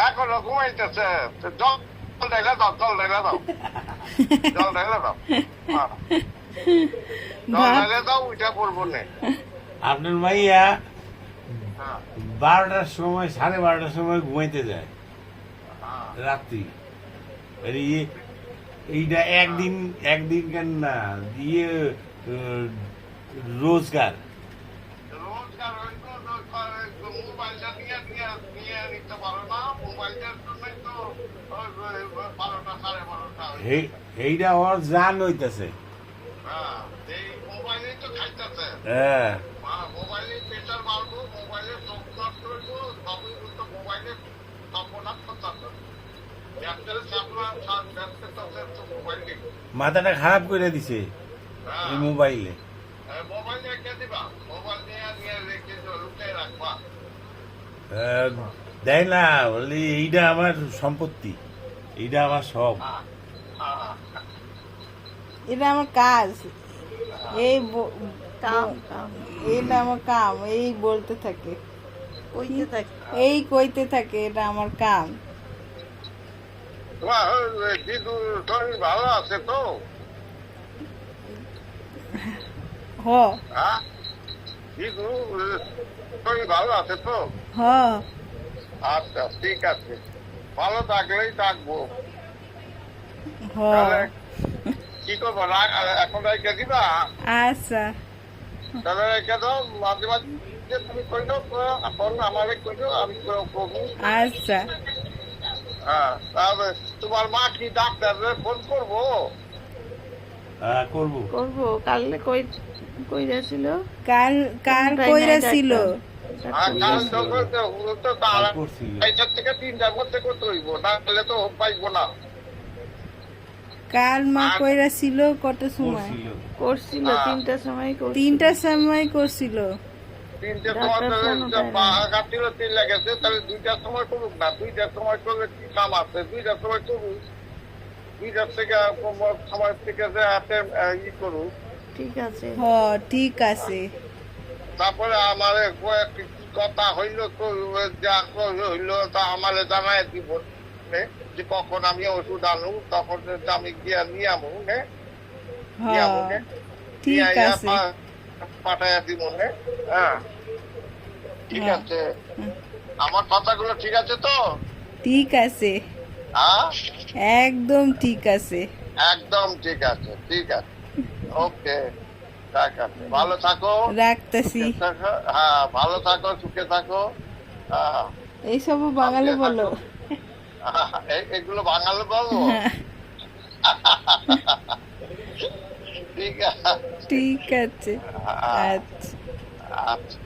এখনো ঘুমাইতেছে। জল ঢেলে দাও, জল ঢেলে দাও, জল ঢেলে দাও, জল ঢেলে দাও, উঠে পড়বো নে। আপনার মাইয়া 12টার সময় 12:30টার সময় ঘুমাইতে যায় রাত্রি। এইটা একদিন কেন না দিয়ে রোজগার। রোজগার হইতো মোবাইলটা নিয়ে নিয়ে নিয়ে নিতে পারো না, মোবাইলটার জন্যই তো 12টা 12:30 এইটা ওর জান হইতেছে। হ্যাঁ, এই মোবাইলেই তো খাইতেছে। হ্যাঁ, মোবাইলে প্রেশার বাড়বো, মোবাইলে চোখ নষ্ট হইবো, সবই তো মোবাইলে সর্বনাশ করতেছে। মাথাটা খারাপ করে দিছে এই মোবাইলে। মোবাইল রেখে দিবা, মোবাইল নিয়ে নিয়ে রেখে লুকিয়ে রাখবা। দেয় না, বলি এইটা আমার সম্পত্তি, এইটা আমার সব। এটা আমার কাজ, এই এটা আমার কাম, এই বলতে থাকে, এই কইতে থাকে এটা আমার কাম। তোমার শরীর ভালো আছে তো? হ হ্যাঁ, শরীর ভালো আছে তো? হ আচ্ছা, ঠিক আছে, ভালো থাকলেই থাকবো। হ তাহলে কি করবো, এখন রেখে দিবা? আচ্ছা তাহলে রেখে দাও, মাঝে মাঝে তুমি কইলো, এখন আমারে কইলো, আমি করবো। আচ্ছা হ্যাঁ, তাহলে তোমার মা কি ডাক্তারে ফোন করবো? করবো করবো। কালকে কইরাছিল, কাল কাল কইরা ছিল। আর কাল যখন তো তার করছিল। 2টা থেকে 3টার মধ্যে করতে হইব, না হলে তো পাইবো না। কাল মা কইরা ছিল কত সময়? করছিল 3টার সময় করছিল। 3টার সময় করছিল। 3টার সময় কাটছিল, 3 লেগেছে, তাহলে 2টার সময় করুক না। 2টার সময় করলে কি কাম আছে? 2টার সময় করুক, 2টার থেকে সময় থেকে যে হাতে ই করুক। ঠিক আছে। হ ঠিক আছে। তারপরে আমার কি কথা হইলো তো, যা হইলো তা আমারে জানাই দিব যে কখন আমি ওষুধ আনু, তখন আমি গিয়া নিয়ে আমু নে, হ নিয়ে আমু নে, ঠিক আছে। পাঠাইয়া দিব নে। হ্যাঁ, ঠিক হ্যাঁ। আছে। আমার কথাগুলো ঠিক আছে তো? ঠিক আছে, হ্যাঁ, একদম ঠিক আছে। একদম ঠিক আছে, ঠিক আছে, ওকে, ঠিক আছে, ভালো থাকো, রাখতেছি। সুখে থাকো। হ্যাঁ, ভালো থাকো, সুখে থাকো। হ্যাঁ, এইসব বাঙালি বলো। এগুলো বাঙালি বলবো? ঠিক আছে, ঠিক আছে, আচ্ছা। আচ্ছা।